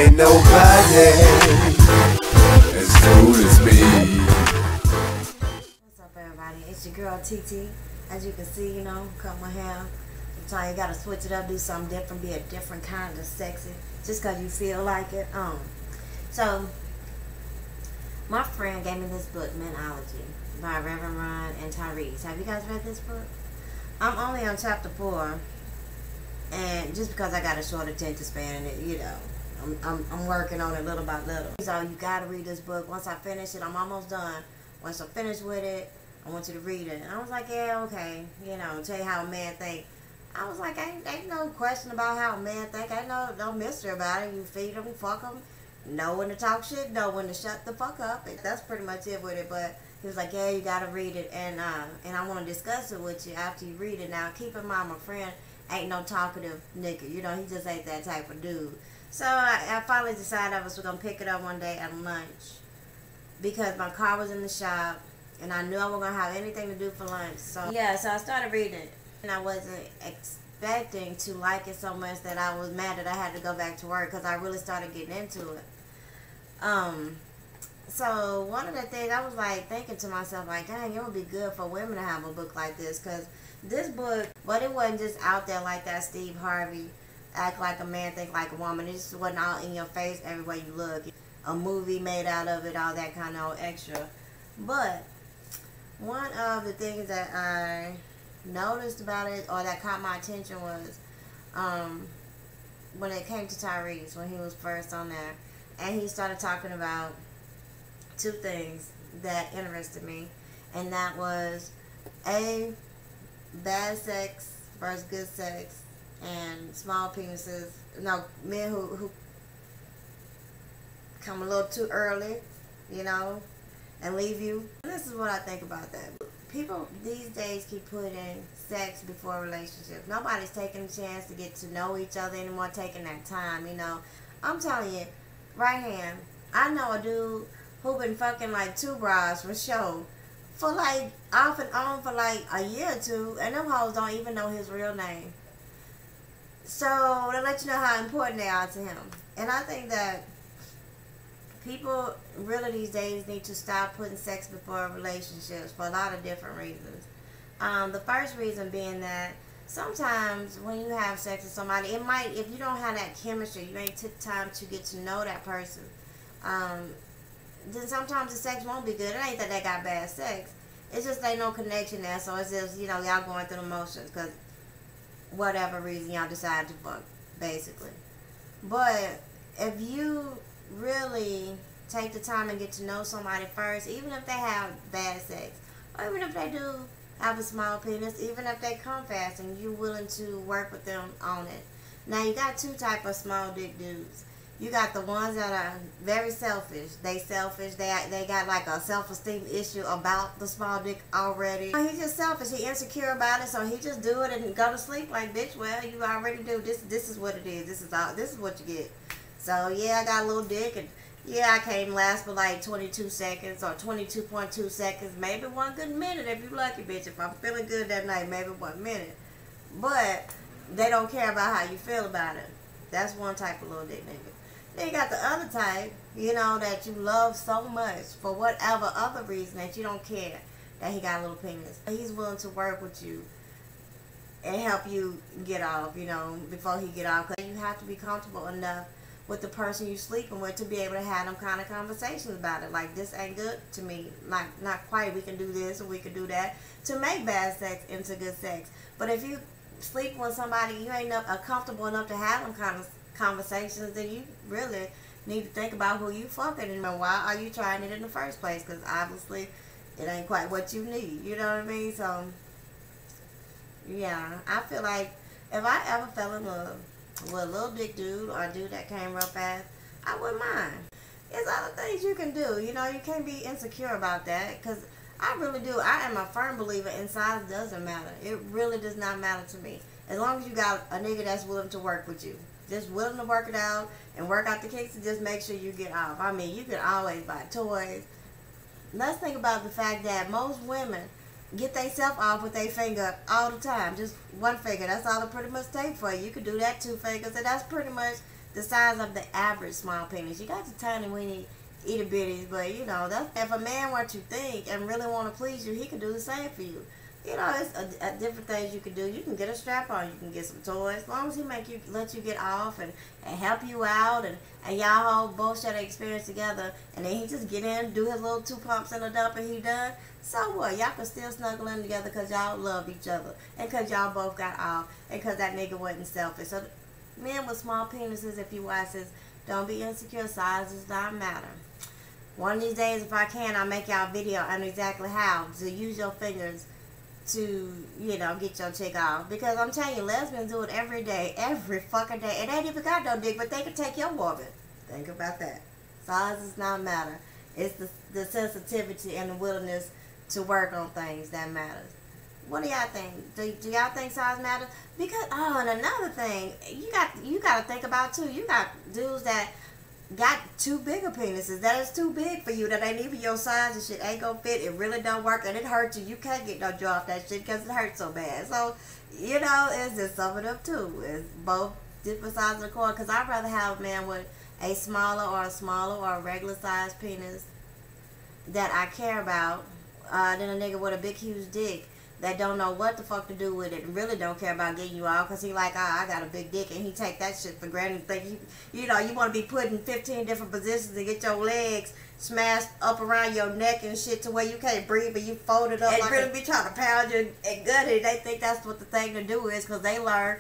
Ain't nobody as cool as me. What's up, everybody? It's your girl TT. As you can see, you know, cut my hair. Sometimes you gotta switch it up, do something different, be a different kind of sexy, just cause you feel like it. So my friend gave me this book, Manology, by Reverend Ron and Tyrese. Have you guys read this book? I'm only on chapter 4, and just because I got a short attention span, and you know, I'm working on it little by little. So you gotta read this book. Once I finish it, I'm almost done. Once I'm finished with it, I want you to read it. And I was like, yeah, okay. You know, tell you how a man think. I was like, ain't no question about how a man think. Ain't no mystery about it. You feed them, fuck them, know when to talk shit, know when to shut the fuck up. That's pretty much it with it. But he was like, yeah, you gotta read it, and I want to discuss it with you after you read it. Now, keep in mind, my friend ain't no talkative nigga. You know, he just ain't that type of dude. So I finally decided I was gonna pick it up one day at lunch because my car was in the shop, and I knew I wasn't gonna have anything to do for lunch. So yeah, so I started reading it, and I wasn't expecting to like it so much that I was mad that I had to go back to work because I really started getting into it. So one of the things I was like thinking to myself, like, dang, it would be good for women to have a book like this, because this book, but it wasn't just out there like that Steve Harvey, act like a man, think like a woman. It just wasn't all in your face everywhere you look. A movie made out of it, all that kind of extra. But one of the things that I noticed about it, or that caught my attention, was when it came to Tyrese, when he was first on there, and he started talking about two things that interested me, and that was bad sex versus good sex, and small penises. No, men who come a little too early, you know, and leave you. This is what I think about that. People these days keep putting sex before relationships. Nobody's taking a chance to get to know each other anymore, taking that time, you know. I'm telling you, right hand, I know a dude who been fucking like 2 bras for show for like off and on for like a year or 2, and them hoes don't even know his real name. So to let you know how important they are to him. And I think that people really these days need to stop putting sex before relationships for a lot of different reasons. The first reason being that sometimes when you have sex with somebody, it might, if you don't have that chemistry, you ain't took time to get to know that person, then sometimes the sex won't be good. It ain't that they got bad sex. It's just ain't no connection there. So it's just, you know, y'all going through the motions because whatever reason y'all decide to fuck, basically. But if you really take the time and get to know somebody first, even if they have bad sex, or even if they do have a small penis, even if they come fast and you're willing to work with them on it. Now, you got 2 types of small dick dudes. You got the ones that are very selfish. They selfish. They got like a self-esteem issue about the small dick already. He's just selfish. He insecure about it, so he just do it and go to sleep like, bitch, well, you already do. This is what it is. This is what you get. So yeah, I got a little dick, and yeah, I can't last for like 22 seconds or 22.2 seconds. Maybe 1 good minute if you lucky, bitch. If I'm feeling good that night, maybe 1 minute. But they don't care about how you feel about it. That's one type of little dick nigga. Then you got the other type, you know, that you love so much for whatever other reason that you don't care that he got a little penis. He's willing to work with you and help you get off, you know, before he get off. Because you have to be comfortable enough with the person you're sleeping with to be able to have them kind of conversations about it. Like, this ain't good to me. Like, not quite. We can do this or we can do that to make bad sex into good sex. But if you sleep with somebody, you ain't comfortable enough to have them kind of conversations, then you really need to think about who you fucking and why are you trying it in the first place, because obviously it ain't quite what you need, you know what I mean? So yeah, I feel like if I ever fell in love with a little dick dude or a dude that came real fast, I wouldn't mind. There's other things you can do, you know. You can't be insecure about that, because I really do. I am a firm believer in size doesn't matter. It really does not matter to me, as long as you got a nigga that's willing to work with you. Just willing to work it out and work out the kinks and just make sure you get off. I mean, you can always buy toys. Let's think about the fact that most women get themselves off with their finger all the time. Just 1 finger. That's all it pretty much takes for you. You could do that 2 fingers, and that's pretty much the size of the average small penis. You got the tiny weeny itty bitties, but you know, that's, if a man were to think and really want to please you, he could do the same for you. You know, it's a different things you can do. You can get a strap on, you can get some toys, as long as he let you get off and help you out, and y'all whole both share the experience together, and then he just get in, do his little 2 pumps in the dump, and he done. So what? Y'all can still snuggle in together because y'all love each other, and because y'all both got off, and because that nigga wasn't selfish. So men with small penises, if you watch this, don't be insecure. Size does not matter. One of these days, if I can, I'll make y'all a video on exactly how to use your fingers to, you know, get your chick off. Because I'm telling you, lesbians do it every day, every fucking day. And they ain't even got no dick, but they can take your woman. Think about that. Size does not matter. It's the sensitivity and the willingness to work on things that matters. What do y'all think? Do y'all think size matters? Because, oh, and another thing, you got to think about too. You got dudes that got too big of penises that is too big for you, that ain't even your size, and shit ain't gonna fit. It really don't work, and it hurts you. You can't get no joy off that shit because it hurts so bad. So, you know, it's just some of them too. It's both different sides of the coin. Because I'd rather have a man with a smaller or a regular size penis that I care about than a nigga with a big huge dick that don't know what the fuck to do with it and really don't care about getting you off because he like, I got a big dick, and he take that shit for granted. Think you know, you want to be put in 15 different positions to get your legs smashed up around your neck and shit to where you can't breathe, but you fold it up and like really be trying to pound you and gut it. They think that's what the thing to do is because they learn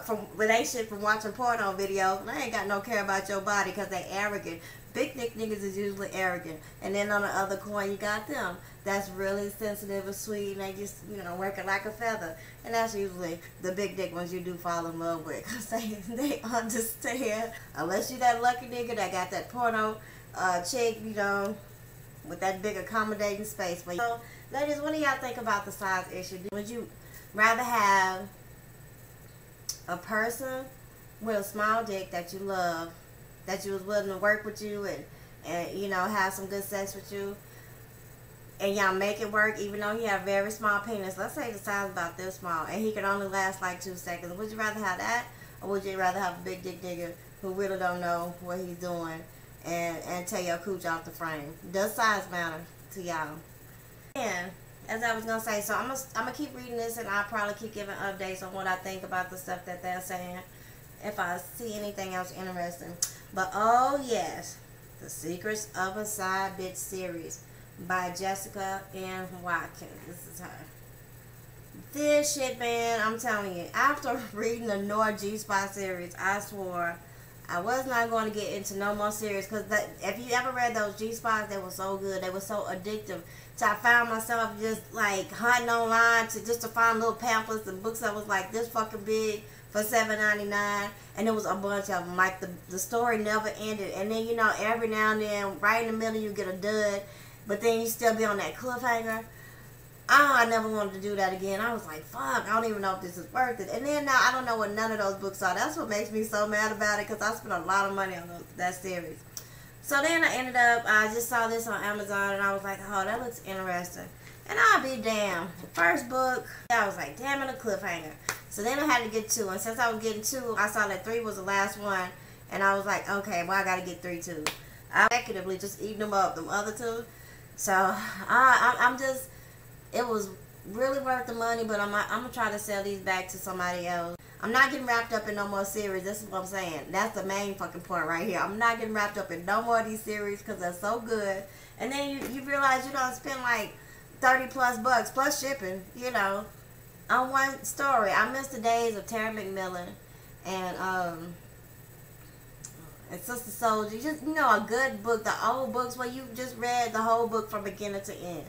from when they shit from watching porno videos. They ain't got no care about your body because they arrogant. Big dick niggas is usually arrogant. And then on the other coin, you got them that's really sensitive and sweet, and they just, you know, working like a feather. And that's usually the big dick ones you do fall in love with because they understand. Unless you that lucky nigga that got that porno chick, you know, with that big accommodating space. But, so, ladies, what do y'all think about the size issue? Would you rather have a person with a small dick that you love, that you was willing to work with you and you know, have some good sex with you, and y'all make it work even though he have a very small penis? Let's say the size about this small and he can only last like 2 seconds. Would you rather have that, or would you rather have a big dick nigga who really don't know what he's doing and tear your cooch off the frame? Does size matter to y'all? And as I was gonna say, so I'm gonna keep reading this, and I'll probably keep giving updates on what I think about the stuff that they're saying if I see anything else interesting. But oh yes, The Secrets of a Side Bitch series by Jessica N. Watkins. This is her. This shit, man, I'm telling you, after reading the Nor G-Spot series, I swore I was not going to get into no more series, because if you ever read those G-Spots, they were so good, they were so addictive. So I found myself just like hunting online just to find little pamphlets and books that was like this fucking big for $7.99, and there was a bunch of them. Like the story never ended, and then, you know, every now and then, right in the middle, you get a dud, but then you still be on that cliffhanger. I never wanted to do that again. I was like, fuck, I don't even know if this is worth it. And then now I don't know what none of those books are. That's what makes me so mad about it, because I spent a lot of money on that series. So then I ended up, I just saw this on Amazon, and I was like, oh, that looks interesting. And I'll be damned. The first book, I was like, damn it, a cliffhanger. So then I had to get 2. And since I was getting 2, I saw that 3 was the last one. And I was like, okay, well, I got to get 3 too. I effectively just eating them up, them other 2. So I'm just, it was really worth the money, but I'm going to try to sell these back to somebody else. I'm not getting wrapped up in no more series. This is what I'm saying. That's the main fucking point right here. I'm not getting wrapped up in no more of these series because they're so good. And then you realize you don't spend like 30 plus bucks plus shipping, you know, on one story. I miss the days of Terry McMillan and Sister Soldier. Just, you know, a good book, the old books where you just read the whole book from beginning to end.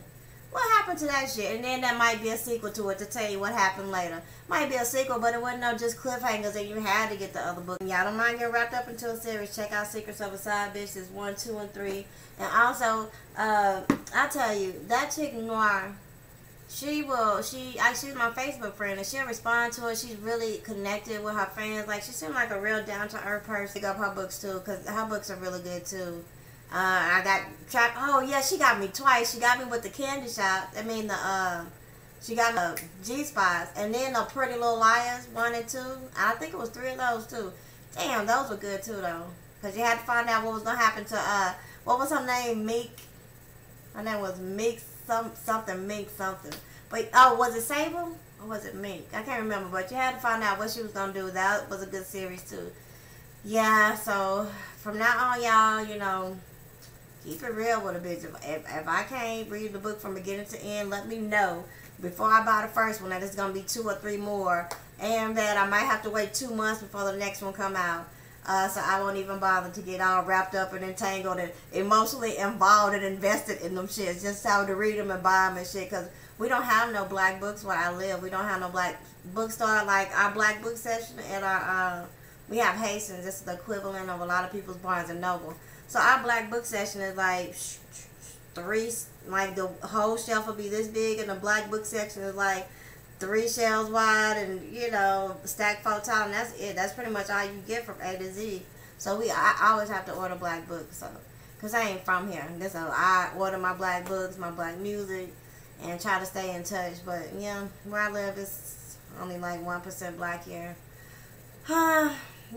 What happened to that shit? And then there might be a sequel to it to tell you what happened later. Might be a sequel, but it wasn't no just cliffhangers and you had to get the other book. Y'all don't mind getting wrapped up into a series. Check out Secrets of a Side Bitch. There's 1, 2, and 3. And also, I tell you, that chick Noir, she's my Facebook friend, and she'll respond to it. She's really connected with her fans. Like, she seems like a real down-to-earth person. Pick up her books too, because her books are really good too. I got trapped. Oh yeah, she got me twice. She got me with the candy shop. I mean she got the G-Spots, and then the Pretty Little Liars 1 and 2. I think it was 3 of those too. Damn, those were good too though. Cause you had to find out what was gonna happen to what was her name? Meek. Her name was Meek something. But was it Sable or was it Meek? I can't remember. But you had to find out what she was gonna do. That was a good series too. Yeah. So from now on, y'all, you know, keep it real with a bitch. If I can't read the book from beginning to end, let me know before I buy the first one that it's gonna be 2 or 3 more, and that I might have to wait 2 months before the next one come out. So I won't even bother to get all wrapped up and entangled and emotionally involved and invested in them shits. Just how to read them and buy them and shit. Because we don't have no black books where I live. We don't have no black bookstore. Like our black book section at our, we have Hastings. This is the equivalent of a lot of people's Barnes and Noble. So our black book section is like 3, like the whole shelf will be this big, and the black book section is like 3 shelves wide, and you know, stacked 4 tall, and that's it. That's pretty much all you get from A to Z. So I always have to order black books, so cause I ain't from here. So I order my black books, my black music, and try to stay in touch. But yeah, where I live is only like 1% black here.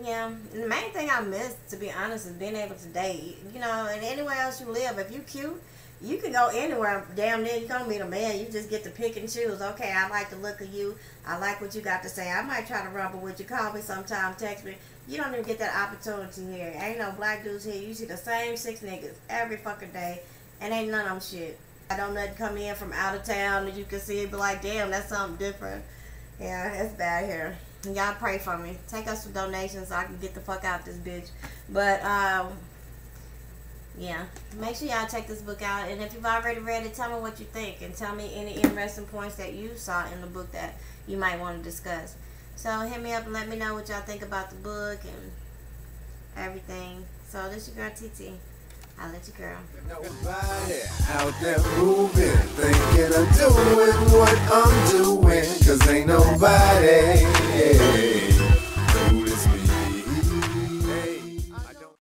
Yeah, and the main thing I miss, to be honest, is being able to date. You know, and anywhere else you live, if you cute, you can go anywhere. Damn near you gonna meet a man. You just get to pick and choose. Okay, I like the look of you. I like what you got to say. I might try to rumble with you. Call me sometime. Text me. You don't even get that opportunity here. Ain't no black dudes here. You see the same 6 niggas every fucking day, and ain't none of them shit. I don't let come in from out of town that you can see it, be like, damn, that's something different. Yeah, it's bad here. Y'all pray for me. Take us some donations so I can get the fuck out this bitch. But yeah, make sure y'all check this book out, and if you've already read it, tell me what you think, and tell me any interesting points that you saw in the book that you might want to discuss. So hit me up and let me know what y'all think about the book and everything. So this your girl TT. I'll let you girl. Nobody out there moving, thinking of doing what I'm doing, 'cause ain't nobody